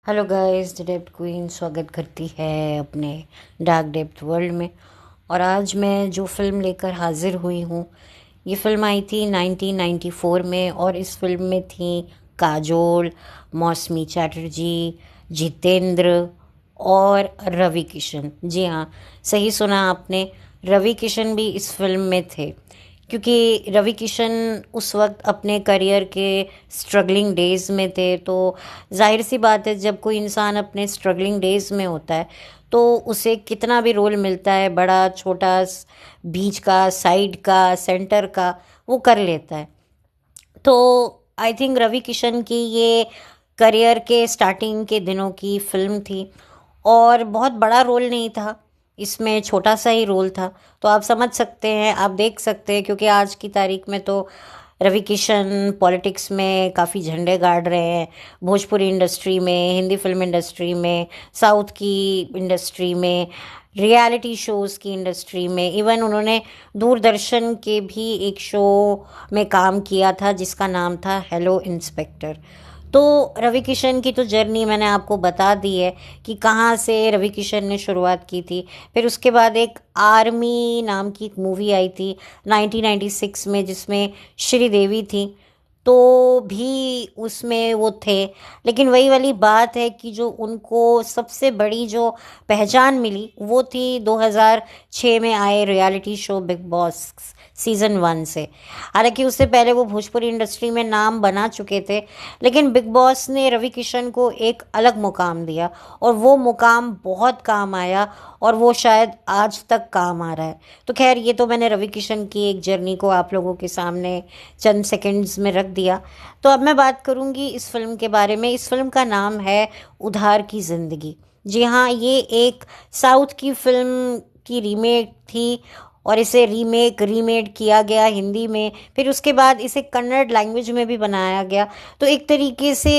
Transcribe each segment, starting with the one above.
Hello guys, the depth queen स्वागत करती है अपने डार्क डेप्थ वर्ल्ड में। और आज मैं जो फ़िल्म लेकर हाजिर हुई हूँ, ये फ़िल्म आई थी 1994 में और इस फिल्म में थी काजोल, मौसमी चैटर्जी, जितेंद्र और रवि किशन। जी हाँ, सही सुना आपने, रवि किशन भी इस फिल्म में थे। क्योंकि रवि किशन उस वक्त अपने करियर के स्ट्रगलिंग डेज़ में थे, तो जाहिर सी बात है जब कोई इंसान अपने स्ट्रगलिंग डेज़ में होता है तो उसे कितना भी रोल मिलता है, बड़ा छोटा, बीच का, साइड का, सेंटर का, वो कर लेता है। तो आई थिंक रवि किशन की ये करियर के स्टार्टिंग के दिनों की फिल्म थी और बहुत बड़ा रोल नहीं था इसमें, छोटा सा ही रोल था। तो आप समझ सकते हैं, आप देख सकते हैं, क्योंकि आज की तारीख में तो रवि किशन पॉलिटिक्स में काफ़ी झंडे गाड़ रहे हैं, भोजपुरी इंडस्ट्री में, हिंदी फिल्म इंडस्ट्री में, साउथ की इंडस्ट्री में, रियलिटी शोज़ की इंडस्ट्री में। इवन उन्होंने दूरदर्शन के भी एक शो में काम किया था जिसका नाम था हेलो इंस्पेक्टर। तो रवि किशन की तो जर्नी मैंने आपको बता दी है कि कहाँ से रवि किशन ने शुरुआत की थी। फिर उसके बाद एक आर्मी नाम की एक मूवी आई थी 1996 में जिसमें श्रीदेवी थी, तो भी उसमें वो थे। लेकिन वही वाली बात है कि जो उनको सबसे बड़ी जो पहचान मिली वो थी 2006 में आए reality show big boss season 1 से। हालांकि उससे पहले वो भोजपुरी इंडस्ट्री में नाम बना चुके थे, लेकिन बिग बॉस ने रवि किशन को एक अलग मुकाम दिया और वो मुकाम बहुत काम आया और वो शायद आज तक काम आ रहा है। तो खैर, ये तो मैंने रवि किशन की एक जर्नी को आप लोगों के सामने चंद सेकंड्स में रख दिया। तो अब मैं बात करूंगी इस फिल्म के बारे में। इस फिल्म का नाम है उधार की ज़िंदगी। जी हाँ, ये एक साउथ की फिल्म की रीमेक थी और इसे रीमेड किया गया हिंदी में, फिर उसके बाद इसे कन्नड़ लैंग्वेज में भी बनाया गया। तो एक तरीके से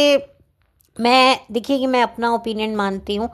मैं, देखिए कि मैं अपना ओपिनियन मानती हूँ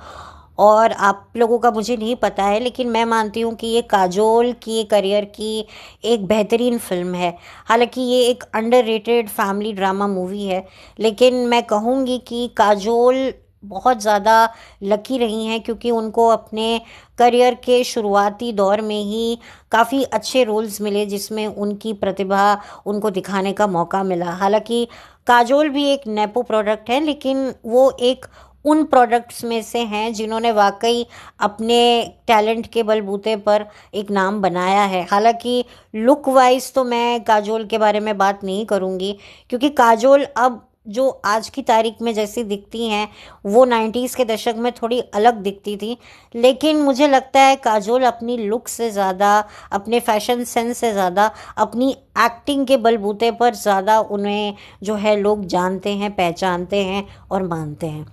और आप लोगों का मुझे नहीं पता है, लेकिन मैं मानती हूँ कि ये काजोल की करियर की एक बेहतरीन फिल्म है। हालांकि ये एक अंडररेटेड फैमिली ड्रामा मूवी है, लेकिन मैं कहूँगी कि काजोल बहुत ज़्यादा लकी रही हैं क्योंकि उनको अपने करियर के शुरुआती दौर में ही काफ़ी अच्छे रोल्स मिले जिसमें उनकी प्रतिभा उनको दिखाने का मौका मिला। हालांकि काजोल भी एक नेपो प्रोडक्ट है, लेकिन वो एक उन प्रोडक्ट्स में से हैं जिन्होंने वाकई अपने टैलेंट के बलबूते पर एक नाम बनाया है। हालांकि लुक वाइज तो मैं काजोल के बारे में बात नहीं करूँगी, क्योंकि काजोल अब जो आज की तारीख में जैसी दिखती हैं वो 90s के दशक में थोड़ी अलग दिखती थी। लेकिन मुझे लगता है काजोल अपनी लुक से ज़्यादा, अपने फैशन सेंस से ज़्यादा, अपनी एक्टिंग के बलबूते पर ज़्यादा उन्हें जो है लोग जानते हैं, पहचानते हैं और मानते हैं।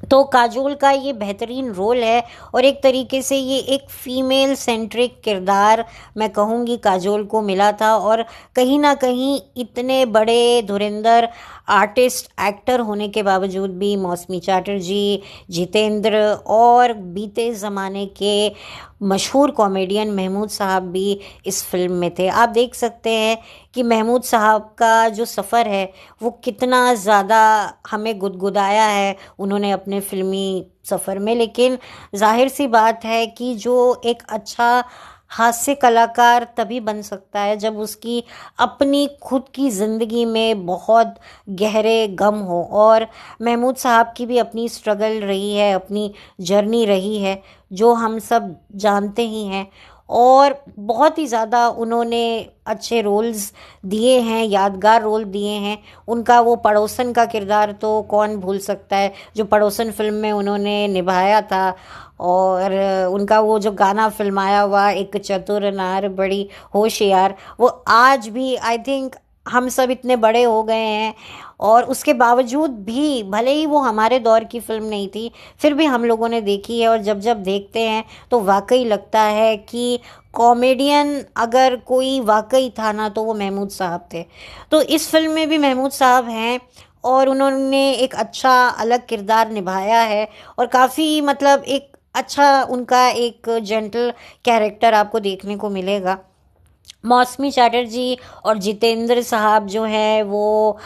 तो काजोल का ये बेहतरीन रोल है और एक तरीके से ये एक फीमेल सेंट्रिक किरदार मैं कहूँगी काजोल को मिला था। और कहीं ना कहीं इतने बड़े धुरंधर आर्टिस्ट एक्टर होने के बावजूद भी मौसमी चैटर्जी, जितेंद्र और बीते ज़माने के मशहूर कॉमेडियन महमूद साहब भी इस फिल्म में थे। आप देख सकते हैं कि महमूद साहब का जो सफ़र है वो कितना ज़्यादा हमें गुदगुदाया है उन्होंने अपने फिल्मी सफ़र में। लेकिन जाहिर सी बात है कि जो एक अच्छा हास्य कलाकार तभी बन सकता है जब उसकी अपनी खुद की ज़िंदगी में बहुत गहरे गम हो। और महमूद साहब की भी अपनी स्ट्रगल रही है, अपनी जर्नी रही है, जो हम सब जानते ही हैं। और बहुत ही ज़्यादा उन्होंने अच्छे रोल्स दिए हैं, यादगार रोल दिए हैं। उनका वो पड़ोसन का किरदार तो कौन भूल सकता है जो पड़ोसन फिल्म में उन्होंने निभाया था। और उनका वो जो गाना फिल्माया हुआ एक चतुर नार बड़ी होशियार, वो आज भी आई थिंक हम सब इतने बड़े हो गए हैं और उसके बावजूद भी, भले ही वो हमारे दौर की फिल्म नहीं थी, फिर भी हम लोगों ने देखी है। और जब जब देखते हैं तो वाकई लगता है कि कॉमेडियन अगर कोई वाकई था ना तो वो महमूद साहब थे। तो इस फिल्म में भी महमूद साहब हैं और उन्होंने एक अच्छा अलग किरदार निभाया है और काफ़ी मतलब एक अच्छा उनका एक जेंटल कैरेक्टर आपको देखने को मिलेगा। मौसमी चैटर्जी और जितेंद्र साहब जो हैं वो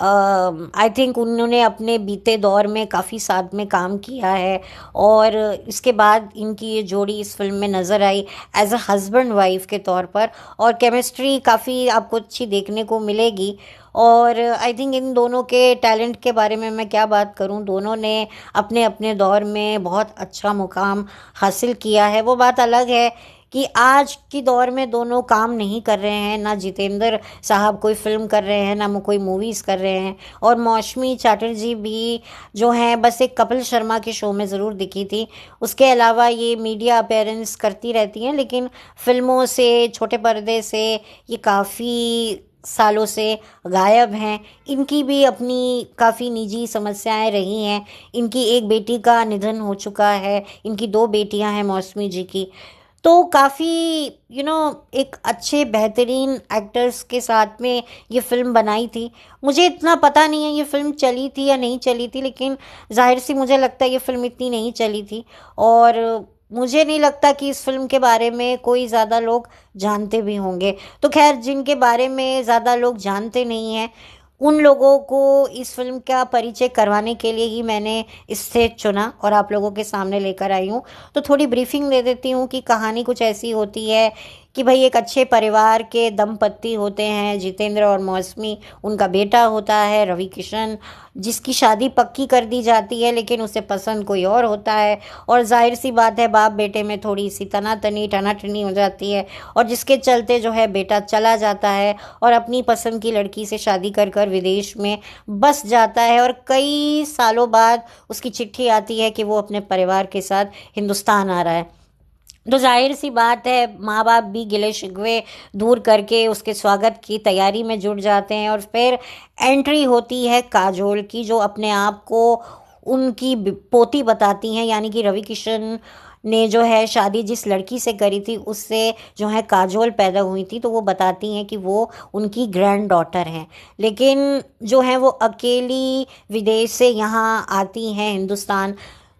आई थिंक उन्होंने अपने बीते दौर में काफ़ी साथ में काम किया है, और इसके बाद इनकी ये जोड़ी इस फिल्म में नज़र I as a husband wife के तौर पर, और केमिस्ट्री काफ़ी आपको अच्छी देखने को मिलेगी। और आई थिंक इन दोनों के टैलेंट के बारे में मैं क्या बात करूं, दोनों ने अपने अपने दौर में बहुत अच्छा मुकाम हासिल किया है। वो बात अलग है कि आज की दौर में दोनों काम नहीं कर रहे हैं, ना जितेंद्र साहब कोई फिल्म कर रहे हैं, ना वो कोई मूवीज़ कर रहे हैं, और मौसमी चैटर्जी भी जो हैं बस एक कपिल शर्मा के शो में ज़रूर दिखी थी। उसके अलावा ये मीडिया अपीयरेंस करती रहती हैं, लेकिन फिल्मों से, छोटे पर्दे से ये काफ़ी सालों से गायब हैं। इनकी भी अपनी काफ़ी निजी समस्याएं रही हैं। इनकी एक बेटी का निधन हो चुका है, इनकी दो बेटियां हैं मौसमी जी की। तो काफ़ी एक अच्छे बेहतरीन एक्टर्स के साथ में ये फ़िल्म बनाई थी। मुझे इतना पता नहीं है ये फ़िल्म चली थी या नहीं चली थी, लेकिन ज़ाहिर सी मुझे लगता है ये फ़िल्म इतनी नहीं चली थी, और मुझे नहीं लगता कि इस फिल्म के बारे में कोई ज़्यादा लोग जानते भी होंगे। तो खैर, जिनके बारे में ज़्यादा लोग जानते नहीं हैं, उन लोगों को इस फिल्म का परिचय करवाने के लिए ही मैंने इसे चुना और आप लोगों के सामने लेकर आई हूँ। तो थोड़ी ब्रीफिंग दे देती हूँ कि कहानी कुछ ऐसी होती है कि भाई एक अच्छे परिवार के दंपत्ति होते हैं, जितेंद्र और मौसमी। उनका बेटा होता है रवि किशन, जिसकी शादी पक्की कर दी जाती है, लेकिन उसे पसंद कोई और होता है, और जाहिर सी बात है बाप बेटे में थोड़ी सी तनातनी टनाटनी हो जाती है, और जिसके चलते जो है बेटा चला जाता है और अपनी पसंद की लड़की से शादी कर कर विदेश में बस जाता है, और कई सालों बाद उसकी चिट्ठी आती है कि वो अपने परिवार के साथ हिंदुस्तान आ रहा है। तो जाहिर सी बात है माँ बाप भी गिले शिकवे दूर करके उसके स्वागत की तैयारी में जुट जाते हैं, और फिर एंट्री होती है काजोल की, जो अपने आप को उनकी पोती बताती हैं, यानी कि रवि किशन ने जो है शादी जिस लड़की से करी थी उससे जो है काजोल पैदा हुई थी, तो वो बताती हैं कि वो उनकी ग्रैंड डॉटर हैं, लेकिन जो है वो अकेली विदेश से यहाँ आती हैं हिंदुस्तान।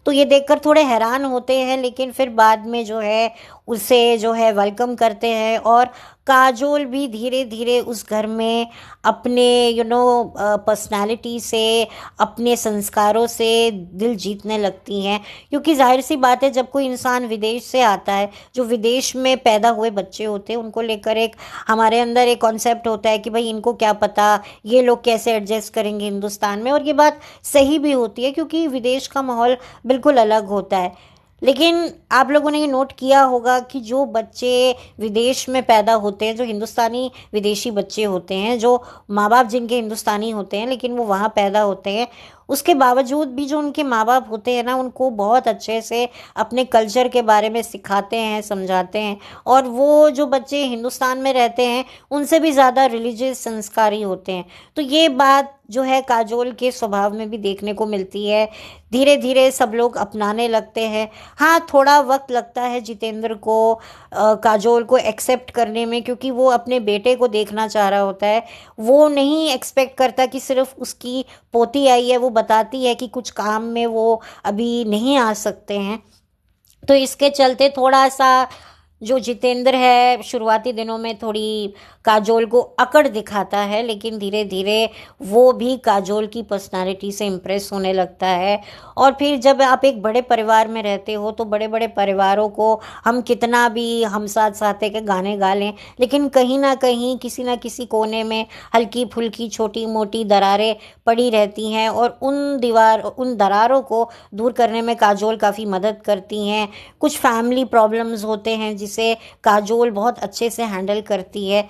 तो ये देखकर थोड़े हैरान होते हैं, लेकिन फिर बाद में जो है उसे जो है वेलकम करते हैं, और काजोल भी धीरे धीरे उस घर में अपने पर्सनालिटी से, अपने संस्कारों से दिल जीतने लगती हैं। क्योंकि जाहिर सी बात है जब कोई इंसान विदेश से आता है, जो विदेश में पैदा हुए बच्चे होते हैं, उनको लेकर एक हमारे अंदर एक कॉन्सेप्ट होता है कि भाई इनको क्या पता, ये लोग कैसे एडजस्ट करेंगे हिंदुस्तान में, और ये बात सही भी होती है क्योंकि विदेश का माहौल बिल्कुल अलग होता है। लेकिन आप लोगों ने ये नोट किया होगा कि जो बच्चे विदेश में पैदा होते हैं, जो हिंदुस्तानी विदेशी बच्चे होते हैं, जो माँ बाप जिनके हिंदुस्तानी होते हैं लेकिन वो वहाँ पैदा होते हैं, उसके बावजूद भी जो उनके माँ बाप होते हैं ना, उनको बहुत अच्छे से अपने कल्चर के बारे में सिखाते हैं, समझाते हैं, और वो जो बच्चे हिंदुस्तान में रहते हैं उनसे भी ज़्यादा रिलीजियस संस्कारी होते हैं। तो ये बात जो है काजोल के स्वभाव में भी देखने को मिलती है। धीरे धीरे सब लोग अपनाने लगते हैं। हाँ, थोड़ा वक्त लगता है जितेंद्र को काजोल को एक्सेप्ट करने में, क्योंकि वो अपने बेटे को देखना चाह रहा होता है। वो नहीं एक्सपेक्ट करता कि सिर्फ उसकी पोती आई है, वो बताती है कि कुछ काम में वो अभी नहीं आ सकते हैं। तो इसके चलते थोड़ा सा जो जितेंद्र है शुरुआती दिनों में थोड़ी काजोल को अकड़ दिखाता है, लेकिन धीरे धीरे वो भी काजोल की पर्सनालिटी से इम्प्रेस होने लगता है। और फिर जब आप एक बड़े परिवार में रहते हो, तो बड़े बड़े परिवारों को हम कितना भी हम साथ साथे के गाने गा लें, लेकिन कहीं ना कहीं किसी ना किसी कोने में हल्की फुल्की छोटी मोटी दरारें पड़ी रहती हैं, और उन दरारों को दूर करने में काजोल काफ़ी मदद करती हैं। कुछ फैमिली प्रॉब्लम्स होते हैं जिसे काजोल बहुत अच्छे से हैंडल करती है।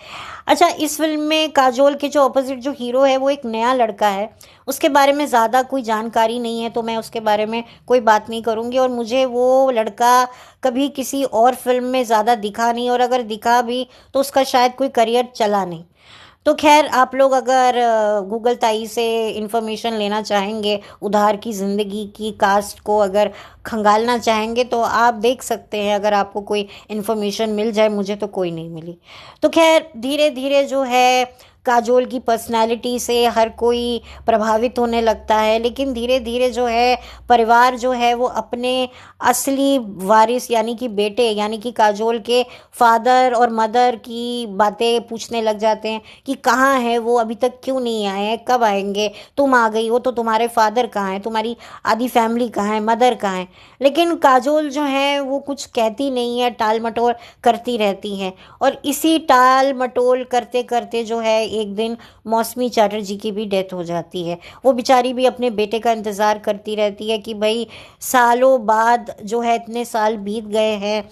अच्छा, इस फिल्म में काजोल के जो अपोजिट जो हीरो है वो एक नया लड़का है। उसके बारे में ज़्यादा कोई जानकारी नहीं है, तो मैं उसके बारे में कोई बात नहीं करूँगी, और मुझे वो लड़का कभी किसी और फिल्म में ज़्यादा दिखा नहीं, और अगर दिखा भी तो उसका शायद कोई करियर चला नहीं। तो खैर, आप लोग अगर गूगल ताई से इन्फॉर्मेशन लेना चाहेंगे, उधार की ज़िंदगी की कास्ट को अगर खंगालना चाहेंगे, तो आप देख सकते हैं, अगर आपको कोई इन्फॉर्मेशन मिल जाए। मुझे तो कोई नहीं मिली। तो खैर, धीरे धीरे जो है काजोल की पर्सनालिटी से हर कोई प्रभावित होने लगता है, लेकिन धीरे धीरे जो है परिवार जो है वो अपने असली वारिस यानी कि बेटे यानी कि काजोल के फादर और मदर की बातें पूछने लग जाते हैं कि कहाँ है वो, अभी तक क्यों नहीं आए हैं, कब आएंगे, तुम आ गई हो तो तुम्हारे फादर कहाँ हैं, तुम्हारी आधी फैमिली कहाँ है, मदर कहाँ है। लेकिन काजोल जो है वो कुछ कहती नहीं है, टाल मटोल करती रहती हैं। और इसी टाल मटोल करते करते जो है एक दिन मौसमी चैटर्जी की भी डेथ हो जाती है। वो बेचारी भी अपने बेटे का इंतज़ार करती रहती है कि भाई सालों बाद जो है इतने साल बीत गए हैं,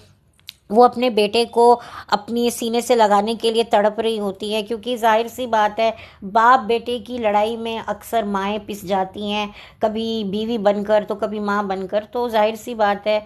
वो अपने बेटे को अपनी सीने से लगाने के लिए तड़प रही होती है, क्योंकि जाहिर सी बात है बाप बेटे की लड़ाई में अक्सर माएँ पिस जाती हैं, कभी बीवी बनकर तो कभी माँ बनकर। तो जाहिर सी बात है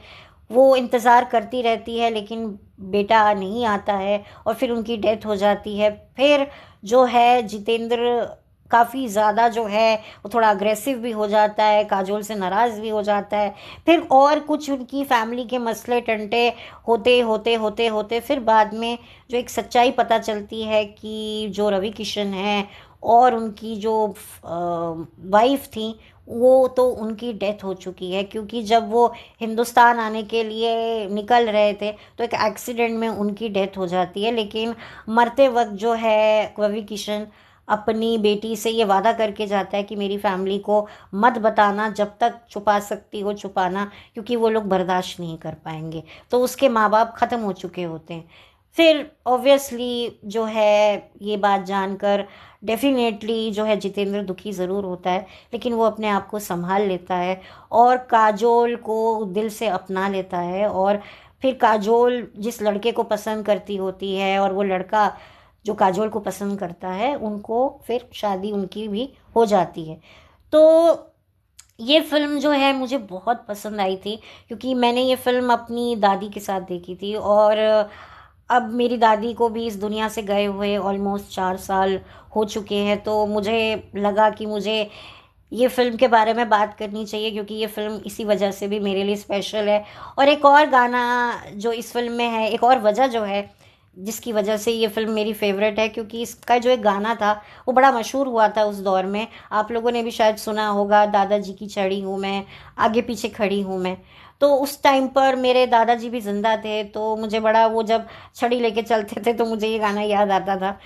वो इंतज़ार करती रहती है, लेकिन बेटा नहीं आता है और फिर उनकी डेथ हो जाती है। फिर जो है जितेंद्र काफ़ी ज़्यादा जो है वो थोड़ा अग्रेसिव भी हो जाता है, काजोल से नाराज़ भी हो जाता है। फिर और कुछ उनकी फैमिली के मसले टंटे होते होते होते होते फिर बाद में जो एक सच्चाई पता चलती है कि जो रवि किशन हैं और उनकी जो वाइफ थी वो तो उनकी डेथ हो चुकी है, क्योंकि जब वो हिंदुस्तान आने के लिए निकल रहे थे तो एक एक्सीडेंट में उनकी डेथ हो जाती है। लेकिन मरते वक्त जो है रवि किशन अपनी बेटी से ये वादा करके जाता है कि मेरी फैमिली को मत बताना, जब तक छुपा सकती हो छुपाना, क्योंकि वो लोग बर्दाश्त नहीं कर पाएंगे। तो उसके माँ बाप ख़त्म हो चुके होते हैं। फिर ऑब्वियसली जो है ये बात जानकर डेफिनेटली जो है जितेंद्र दुखी ज़रूर होता है, लेकिन वो अपने आप को संभाल लेता है और काजोल को दिल से अपना लेता है। और फिर काजोल जिस लड़के को पसंद करती होती है और वो लड़का जो काजोल को पसंद करता है, उनको फिर शादी उनकी भी हो जाती है। तो ये फ़िल्म जो है मुझे बहुत पसंद आई थी, क्योंकि मैंने ये फ़िल्म अपनी दादी के साथ देखी थी और अब मेरी दादी को भी इस दुनिया से गए हुए ऑलमोस्ट 4 साल हो चुके हैं। तो मुझे लगा कि मुझे ये फ़िल्म के बारे में बात करनी चाहिए, क्योंकि ये फ़िल्म इसी वजह से भी मेरे लिए स्पेशल है। और एक और गाना जो इस फ़िल्म में है, एक और वजह जो है जिसकी वजह से ये फ़िल्म मेरी फेवरेट है, क्योंकि इसका जो एक गाना था वो बड़ा मशहूर हुआ था उस दौर में। आप लोगों ने भी शायद सुना होगा, दादाजी की छड़ी हूँ मैं, आगे पीछे खड़ी हूँ मैं। तो उस टाइम पर मेरे दादाजी भी ज़िंदा थे, तो मुझे बड़ा वो जब छड़ी लेके चलते थे तो मुझे ये गाना याद आता था।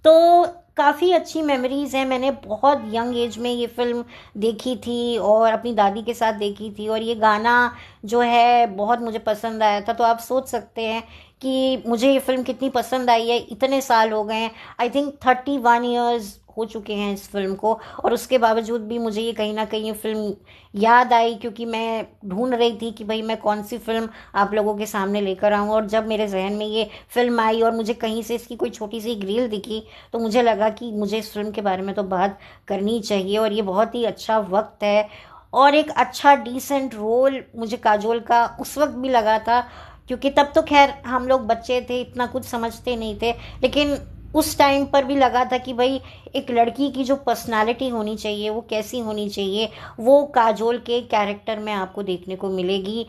तो काफ़ी अच्छी मेमोरीज़ हैं। मैंने बहुत यंग एज में ये फ़िल्म देखी थी और अपनी दादी के साथ देखी थी, और ये गाना जो है बहुत मुझे पसंद आया था। तो आप सोच सकते हैं कि मुझे ये फ़िल्म कितनी पसंद आई है। इतने साल हो गए हैं, आई थिंक 31 ईयर्स हो चुके हैं इस फ़िल्म को, और उसके बावजूद भी मुझे ये कहीं ना कहीं ये फ़िल्म याद आई, क्योंकि मैं ढूंढ रही थी कि भाई मैं कौन सी फ़िल्म आप लोगों के सामने लेकर आऊँ। और जब मेरे जहन में ये फ़िल्म आई और मुझे कहीं से इसकी कोई छोटी सी रील दिखी, तो मुझे लगा कि मुझे इस फ़िल्म के बारे में तो बात करनी चाहिए। और ये बहुत ही अच्छा वक्त है और एक अच्छा डिसेंट रोल मुझे काजोल का उस वक्त भी लगा था, क्योंकि तब तो खैर हम लोग बच्चे थे, इतना कुछ समझते नहीं थे, लेकिन उस टाइम पर भी लगा था कि भाई एक लड़की की जो पर्सनालिटी होनी चाहिए वो कैसी होनी चाहिए, वो काजोल के कैरेक्टर में आपको देखने को मिलेगी।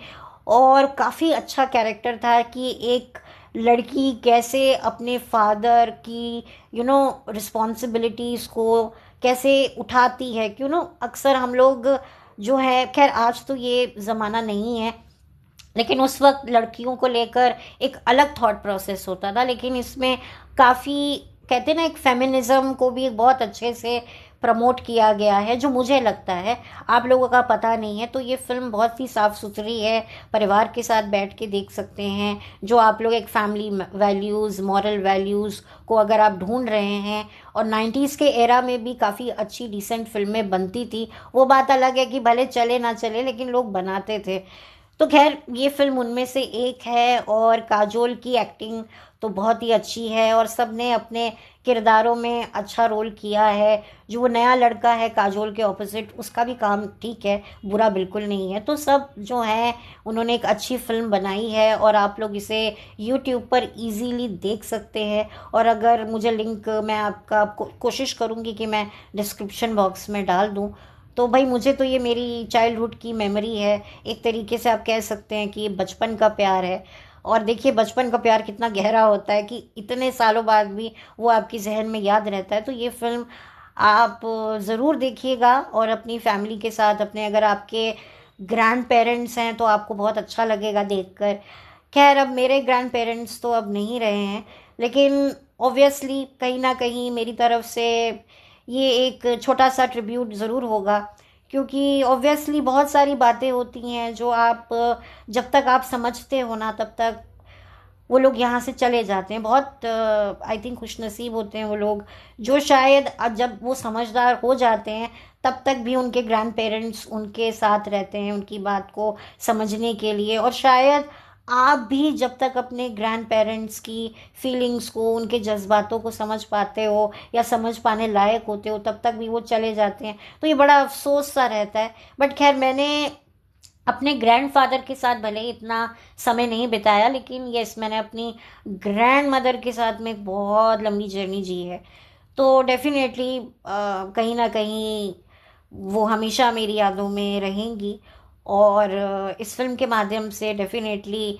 और काफ़ी अच्छा कैरेक्टर था कि एक लड़की कैसे अपने फादर की रिस्पॉन्सिबिलिटीज़ को कैसे उठाती है। क्यों अक्सर हम लोग जो है, खैर आज तो ये ज़माना नहीं है, लेकिन उस वक्त लड़कियों को लेकर एक अलग थॉट प्रोसेस होता था। लेकिन इसमें काफ़ी कहते ना एक फेमिनिज्म को भी बहुत अच्छे से प्रमोट किया गया है, जो मुझे लगता है आप लोगों का पता नहीं है। तो ये फिल्म बहुत ही साफ़ सुथरी है, परिवार के साथ बैठ के देख सकते हैं। जो आप लोग एक फैमिली वैल्यूज़, मॉरल वैल्यूज़ को अगर आप ढूंढ रहे हैं, और 90s के एरा में भी काफ़ी अच्छी डिसेंट फिल्में बनती थी, वो बात अलग है कि भले चले ना चले लेकिन लोग बनाते थे। तो खैर ये फिल्म उनमें से एक है। और काजोल की एक्टिंग तो बहुत ही अच्छी है और सब ने अपने किरदारों में अच्छा रोल किया है। जो वो नया लड़का है काजोल के ऑपोजिट, उसका भी काम ठीक है, बुरा बिल्कुल नहीं है। तो सब जो है उन्होंने एक अच्छी फिल्म बनाई है और आप लोग इसे यूट्यूब पर इजीली देख सकते हैं। और अगर मुझे लिंक मैं आपका कोशिश करूँगी कि मैं डिस्क्रिप्शन बॉक्स में डाल दूँ। तो भाई मुझे तो ये मेरी चाइल्डहुड की मेमोरी है, एक तरीके से आप कह सकते हैं कि ये बचपन का प्यार है। और देखिए बचपन का प्यार कितना गहरा होता है कि इतने सालों बाद भी वो आपकी जहन में याद रहता है। तो ये फिल्म आप ज़रूर देखिएगा, और अपनी फैमिली के साथ, अपने अगर आपके ग्रैंड पेरेंट्स हैं तो आपको बहुत अच्छा लगेगा देखकर। खैर अब मेरे ग्रैंड पेरेंट्स तो अब नहीं रहे हैं, लेकिन ऑब्वियसली कहीं ना कहीं मेरी तरफ से ये एक छोटा सा ट्रिब्यूट ज़रूर होगा, क्योंकि ऑब्वियसली बहुत सारी बातें होती हैं जो आप जब तक आप समझते हो ना तब तक वो लोग यहाँ से चले जाते हैं। बहुत आई थिंक खुशनसीब होते हैं वो लोग जो शायद अब जब वो समझदार हो जाते हैं तब तक भी उनके ग्रैंड पेरेंट्स उनके साथ रहते हैं उनकी बात को समझने के लिए। और शायद आप भी जब तक अपने ग्रैंड पेरेंट्स की फीलिंग्स को, उनके जज्बातों को समझ पाते हो या समझ पाने लायक होते हो, तब तक भी वो चले जाते हैं। तो ये बड़ा अफसोस सा रहता है। बट खैर मैंने अपने ग्रैंडफादर के साथ भले ही इतना समय नहीं बिताया, लेकिन यस मैंने अपनी ग्रैंड मदर के साथ में एक बहुत लंबी जर्नी जी है। तो डेफिनेटली कहीं ना कहीं वो हमेशा मेरी यादों में रहेंगी। और इस फिल्म के माध्यम से डेफिनेटली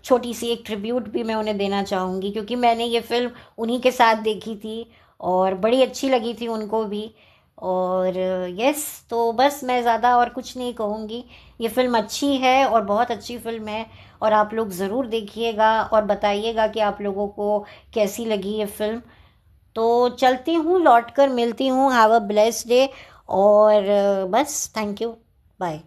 छोटी सी एक ट्रिब्यूट भी मैं उन्हें देना चाहूँगी, क्योंकि मैंने ये फिल्म उन्हीं के साथ देखी थी और बड़ी अच्छी लगी थी उनको भी। और यस, तो बस मैं ज़्यादा और कुछ नहीं कहूँगी। ये फिल्म अच्छी है और बहुत अच्छी फिल्म है, और आप लोग ज़रूर देखिएगा और बताइएगा कि आप लोगों को कैसी लगी ये फिल्म। तो चलती हूँ, लौट कर मिलती हूँ। Have a blessed day. और बस थैंक यू, बाय।